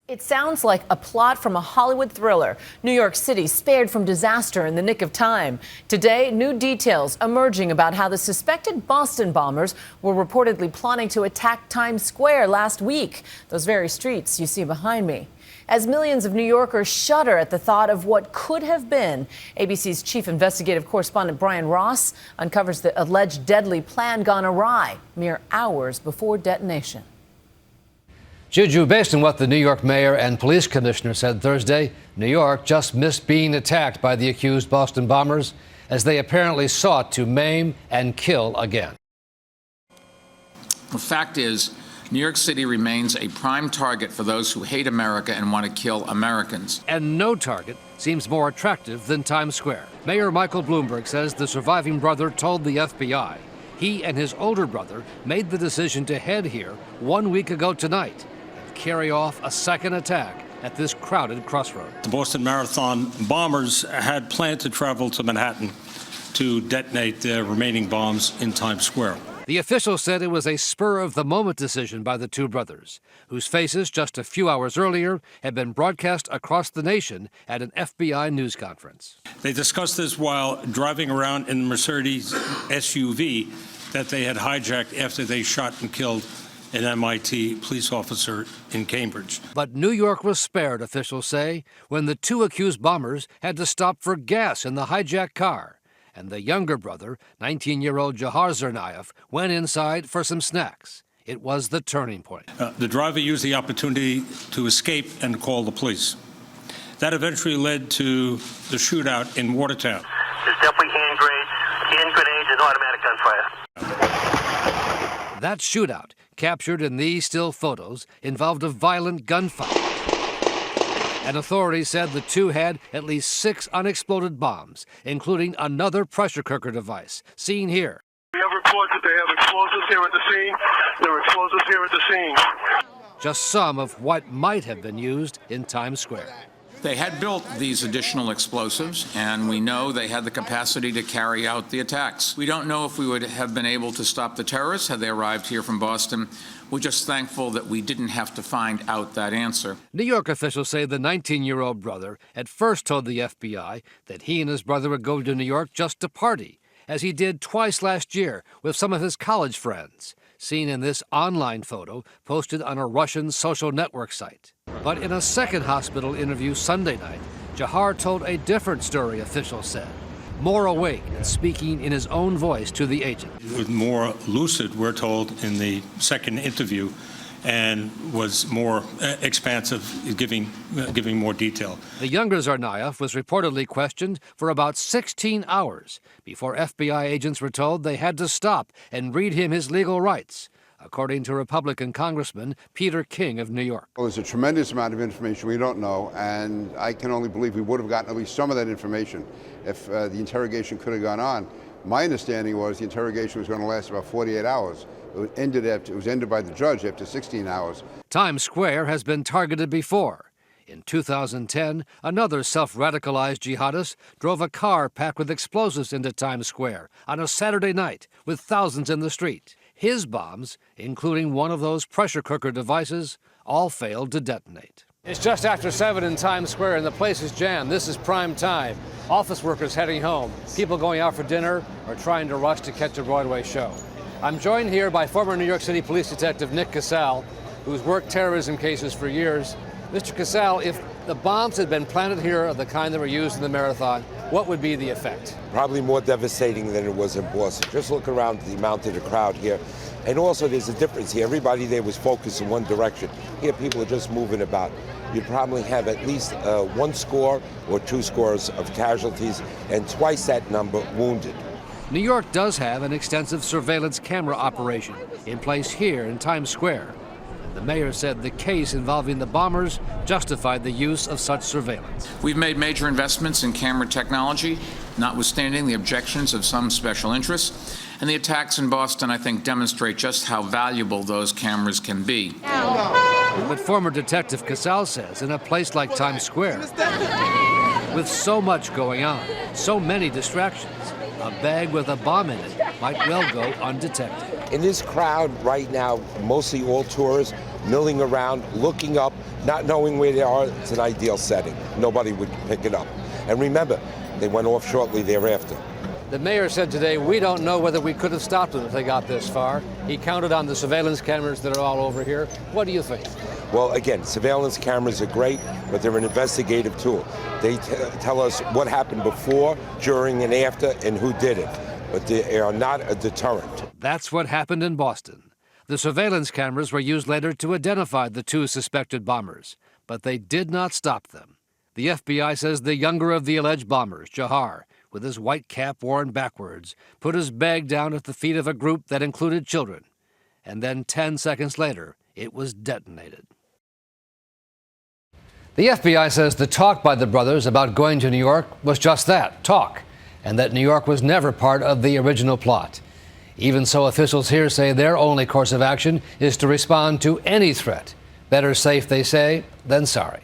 It sounds like a plot from a Hollywood thriller. New York City spared from disaster in the nick of time. Today, new details emerging about how the suspected Boston bombers were reportedly plotting to attack Times Square last week. Those very streets you see behind me. As millions of New Yorkers shudder at the thought of what could have been, ABC's chief investigative correspondent Brian Ross uncovers the alleged deadly plan gone awry mere hours before detonation. Juju, based on what the New York mayor and police commissioner said Thursday, New York just missed being attacked by the accused Boston bombers as they apparently sought to maim and kill again. The fact is, New York City remains a prime target for those who hate America and want to kill Americans. And no target seems more attractive than Times Square. Mayor Michael Bloomberg says the surviving brother told the FBI he and his older brother made the decision to head here 1 week ago tonight and carry off a second attack at this crowded crossroad. The Boston Marathon bombers had planned to travel to Manhattan to detonate their remaining bombs in Times Square. The official said it was a spur-of-the-moment decision by the two brothers, whose faces just a few hours earlier had been broadcast across the nation at an FBI news conference. They discussed this while driving around in the Mercedes SUV that they had hijacked after they shot and killed an MIT police officer in Cambridge. But New York was spared, officials say, when the two accused bombers had to stop for gas in the hijacked car. And the younger brother, 19-year-old Dzhokhar Tsarnaev, went inside for some snacks. It was the turning point. The driver used the opportunity to escape and call the police. That eventually led to the shootout in Watertown. There's definitely hand grenades, and automatic gunfire. That shootout, captured in these still photos, involved a violent gunfight. And authorities said the two had at least 6 unexploded bombs, including another pressure cooker device, seen here. We have reports that they have explosives here at the scene. There are explosives here at the scene. Just some of what might have been used in Times Square. They had built these additional explosives, and we know they had the capacity to carry out the attacks. We don't know if we would have been able to stop the terrorists had they arrived here from Boston. We're just thankful that we didn't have to find out that answer. New York officials say the 19-year-old brother at first told the FBI that he and his brother would go to New York just to party, as he did twice last year with some of his college friends, seen in this online photo posted on a Russian social network site. But in a second hospital interview Sunday night, Dzhokhar told a different story, officials said. More awake and speaking in his own voice to the agent. He was more lucid, we're told, in the second interview, and was more expansive, giving more detail. The younger Tsarnaev was reportedly questioned for about 16 hours before FBI agents were told they had to stop and read him his legal rights, according to Republican Congressman Peter King of New York. Well, there's a tremendous amount of information we don't know, and I can only believe we would have gotten at least some of that information if the interrogation could have gone on. My understanding was the interrogation was going to last about 48 hours. It was ended by the judge after 16 hours. Times Square has been targeted before. In 2010, another self-radicalized jihadist drove a car packed with explosives into Times Square on a Saturday night with thousands in the street. His bombs, including one of those pressure cooker devices, all failed to detonate. It's just after 7 in Times Square and the place is jammed. This is prime time. Office workers heading home, people going out for dinner or trying to rush to catch a Broadway show. I'm joined here by former New York City Police Detective Nick Casal, who's worked terrorism cases for years. Mr. Casal, if the bombs had been planted here of the kind that were used in the marathon, what would be the effect? Probably more devastating than it was in Boston. Just look around the amount of the crowd here. And also there's a difference here. Everybody there was focused in one direction. Here people are just moving about. You'd probably have at least 1 score or 2 scores of casualties and twice that number wounded. New York does have an extensive surveillance camera operation in place here in Times Square. The mayor said the case involving the bombers justified the use of such surveillance. We've made major investments in camera technology, notwithstanding the objections of some special interests. And the attacks in Boston, I think, demonstrate just how valuable those cameras can be. But former Detective Casal says in a place like Times Square, with so much going on, so many distractions, a bag with a bomb in it might well go undetected. In this crowd right now, mostly all tourists, milling around, looking up, not knowing where they are. It's an ideal setting. Nobody would pick it up. And remember, they went off shortly thereafter. The mayor said today, we don't know whether we could have stopped them if they got this far. He counted on the surveillance cameras that are all over here. What do you think? Well, again, surveillance cameras are great, but they're an investigative tool. They tell us what happened before, during, and after, and who did it. But they are not a deterrent. That's what happened in Boston. The surveillance cameras were used later to identify the two suspected bombers, but they did not stop them. The FBI says the younger of the alleged bombers, Dzhokhar, with his white cap worn backwards, put his bag down at the feet of a group that included children. And then 10 seconds later, it was detonated. The FBI says the talk by the brothers about going to New York was just that, talk, and that New York was never part of the original plot. Even so, officials here say their only course of action is to respond to any threat. Better safe, they say, than sorry.